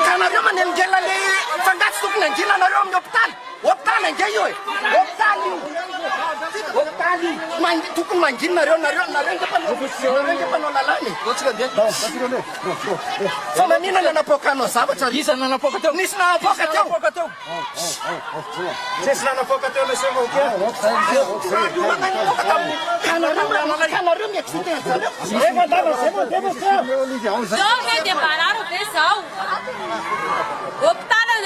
Kanareo manengela le fangatsy tokony angina anareo amin'ny hôpitaly. Hôpitaly ange io e. Hôpitaly io. Hôpitaly. Tokony manginareo nareo nge mpanao lalàna. Fa manina nanapoakanao zavatra. Isa nanapoaka teo. Nisy nanapoaka teo. Tsisy nanapoaka teo le sema okey. Kanareo miexpliquer zareo. Zao dia bararo be zao. Hôpitaly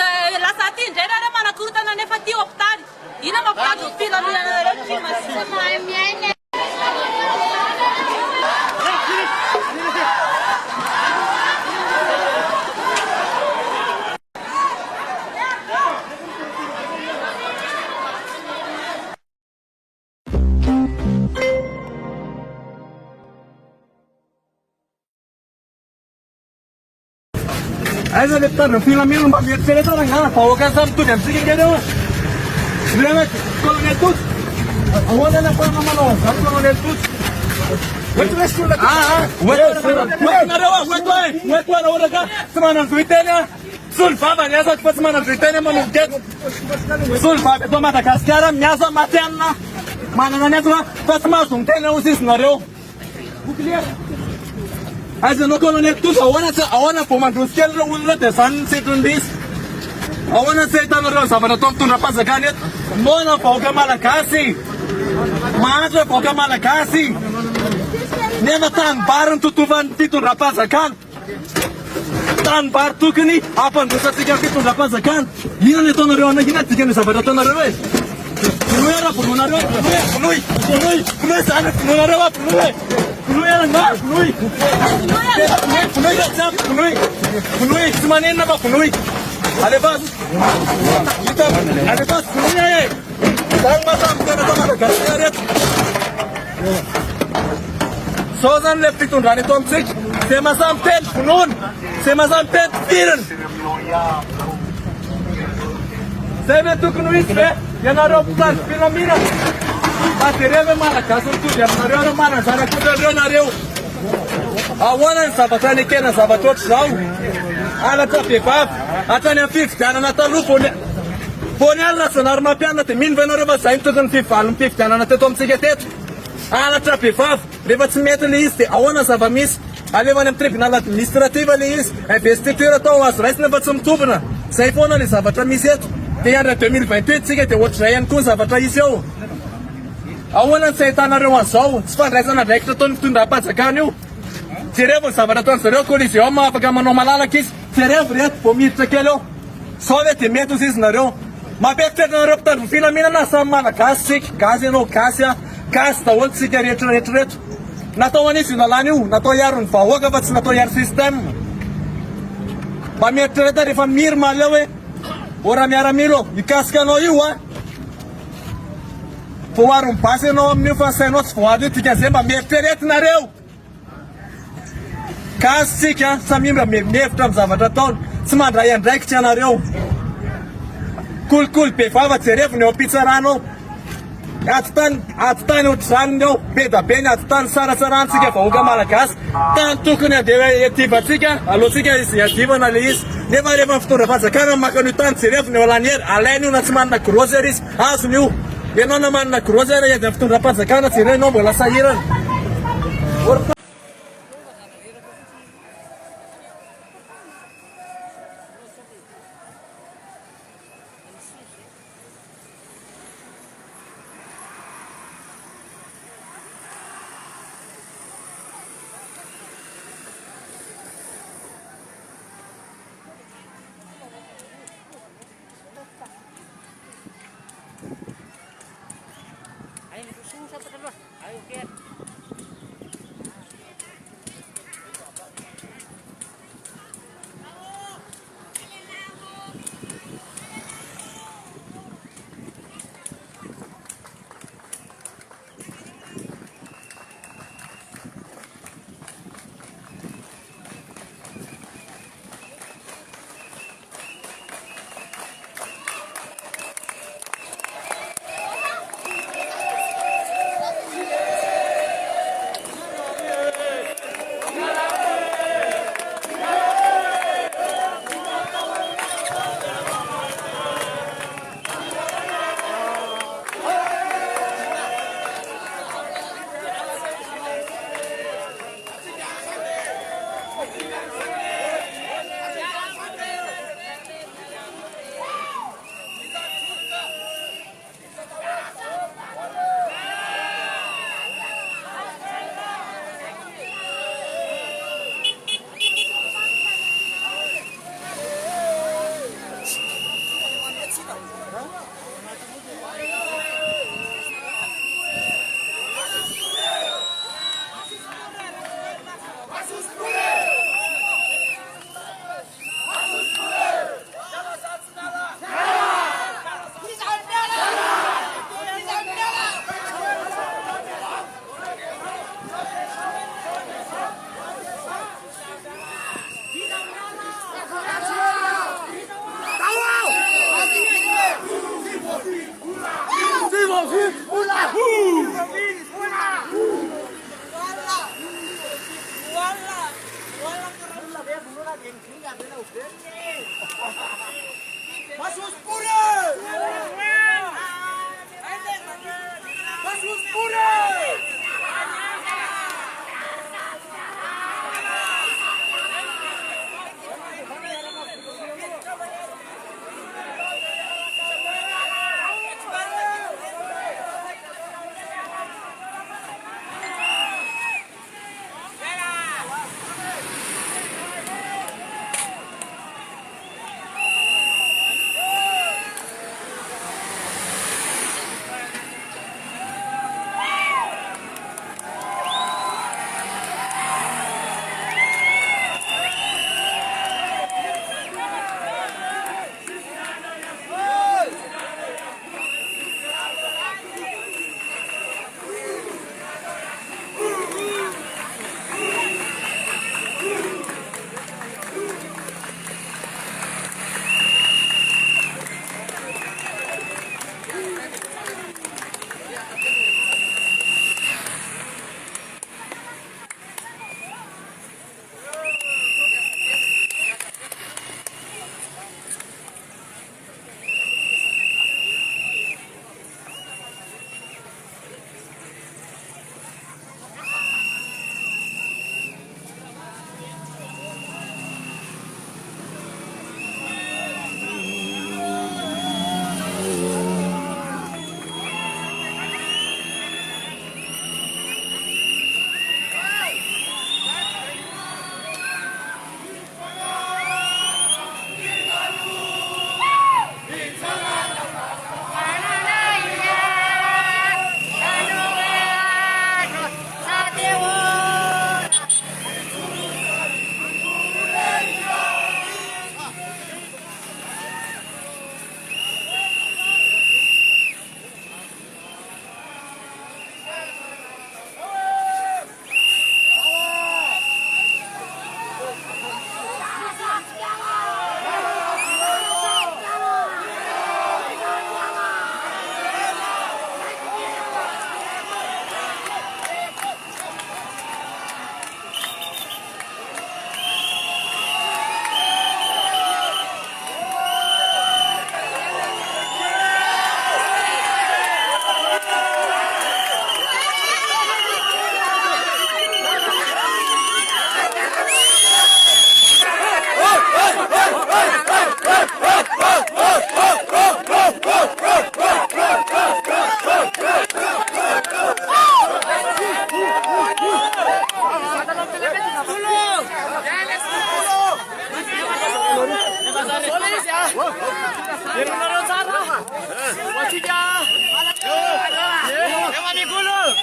lasa ty indray nareo manakorotana nefa ty hôpitaly. Ina mampirado filaminanareo ty masina. Aiza le mpitandro filamina mba mieritreretana angana vahoaka ny samy tody amintsika ingeny eo. Ilay colonel Tots. Ahoana ny afahana manao an'izany colonel Tots? Oeto ana ohatra ka tsy mananjoy teny a. Solo vava ny asako fa tsy mananjoy teny manomboka eto. Solo vava eto Madagasikara miasa matianina. Manana ny ato fa tsy mahazo ny teny ahosisinareo. Aizanao colonel Tous ahoana vao mandroso kely ireo olona dia izany ny setrondrisy. Ahoana tsy ahitanareo zavatra atao fitondram-panjakana eto. Moana vahoaka malagasy. Mahantra vahoaka malagasy. Nefa tanimbary ny totovan'ny fitondram-panjakana. Tanimbary tokony hampandrosantsika ny fitondram-panjakana. Ina ny ataonareo anakina dikany zavatra ataonareo e. Vonoy ara vononareo. Vonoy zany vononareo a vonoy. Vonoy ara nga vonoy. Vonoy tsy manenina fa vonoy. Alevas vonoy e. Zany masambytena ta Madagasikara eto. Sao zany le fitondrana eto amintsika. Zay masamby teny vonoina. Zay masamby teny firina. Zay ve tokony ho izy ve ianareo mpitandro filaminana. Atereo ve malagasy mitody aminareo areo mananjanakotrareo nareo. Ahoana ny zavatra nekena zavatra ohatr'izao. Alatra vehivavy hatrany amin'ny fifidianana taloha vao niala na zanary mampianana dia mino ve ianareo fa izay mitokony fivalon'ny fifidianana teto amintsika teto. Alatra vehivavy rehefa tsy mety le izy dia ahoana zava-misy. Alevany amin'ny tribunal administrativa le izy. Investiture atao azo raisina fa tsy mitobina. Zay foana le zavatra misy eto. Dia andra 2028 tsika dia ohatr'izay ihany koa ny zavatra isy eo. Ahoana ny tsy ahitanareo an'izao. Tsy fandraisana andraikitra ataon'ny fitondram-panjakana io. Jerevo ny zavatra ataony zareo collision afaka manao malalaka izy. Jerevo reto vao miditra kely eo. Sao ve dia mety hozy izy nareo. Mampieritreritra mpitandro filaminana samy malagasy tsika. Gasy ianao gasy a. Gasy daholo tsika rehetrarehetra. Natao anisy io lalàna io. Natao hiaro ny vahoaka fa tsy natao hiaro système. Mba mieritreritra rehefa miry maleo hoe ora miaramilo mikasika anao io a. Vao aro ny basy ianao amin'io fa sainao tsy voady io dikan'izay mba mieritreritinareo. Gasy tsika samy mba mihevitra amin'ny zavatra ataony. Tsy mandray andraikitra ianareo. Kolikoly be vava jerevo ny eo am-pitsaranao. Atitany ohatr'izany eo be da be ny atitany sarasaransika vahoaka malagasy. Tany tokony andeha hiadivantsika alohantsika izy hiadivana le izy. Nefa rehefa fitondram-panjakana makany io tany jerevo ny eo laniera alainy io na tsy manana groser izy azony io. Ianao na manana groser iady amin'ny fitondram-panjakana jereo ianao mbola sahirana.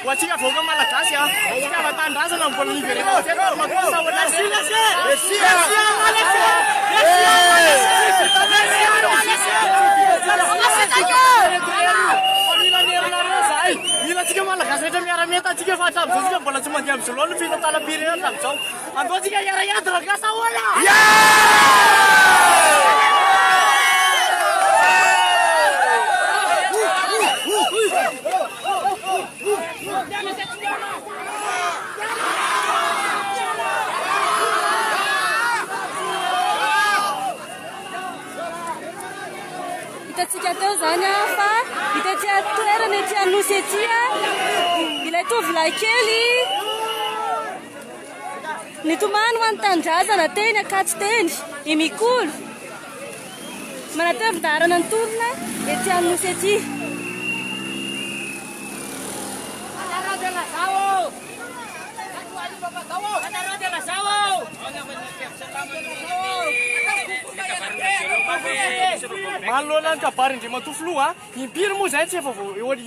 Wachiga foga malakas ya. Wachiga batanda sana mpolo libere. Bila chiga malakas itu miara meta chiga fatam. Chiga bola cuma jam sulon film tala biru tam so. Angko chiga yara ya draga sawala. Hitantsika teo zany fa hitantsy toerana ety Anosy ety ilay tovolahy kely nitomany ho an-tanindrazana teny Ankatso teny imikolo manatevin-darana ny tolona ety Anosy ety. Malolan kabarin di matuflu ah, impir mu saya ceva,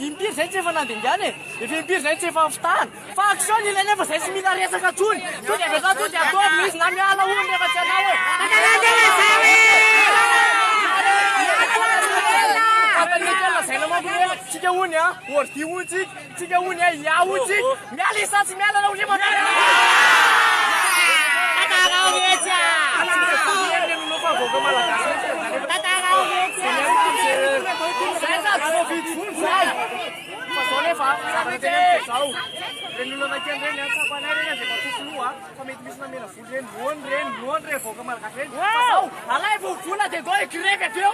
impir saya ceva nanti jane, impir saya ceva aftan, fakson ini lepas saya sembilan rasa kacun, tu dia berkata tu dia tu mis namanya ala uang dia baca nawe. Apa ni kalau saya nama dia tiga uang ya, worth uang tiga uang ya, ya uang, mialisa si miala uang dia mana? Tahu aja. Dia lupa kau malah kasih. Saya tak tahu fitur saya. Pasal apa? Saya tidak tahu. Renulu lagi yang siapa nanya siapa tu semua. Kami itu bisa mina full ren, buon ren, kau kemal kasih. Pasal, alai buku nak degoi kira ke dia.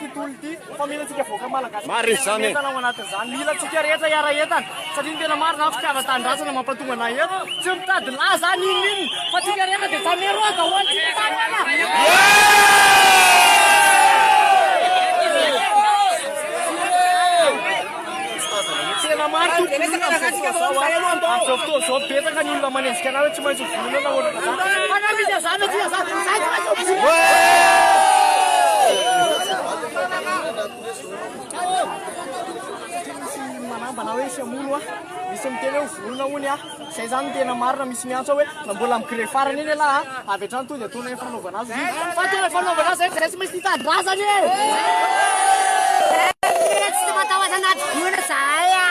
tontolo ity fa milantsika voaka malagasy Marina zany e. entana ao anatin'izany milantsika rehetra hiara entana satria ny tena marina fitiavan-tanindrazana mampatonga anahy eto tsy mitady lahy zany inona fa tsika rehetra dia tameroaka ho antsika tanana tena maro am'izao fotoana zao betsaka ny olona manenjika anao hoe tsy maintsy volona na ohatraka zany ana misy azany aty azany manambana hoe siamono a misy miteny hoe volona hony a zay zany tena marina misy miantso hoe na mbola micré farany eny alahy a avy hatrany tonga dia tona fanaovana azy fa tena fanaovana azy zay tsy maintsy nitadrazany e tsy matahotra anaty volona zahay a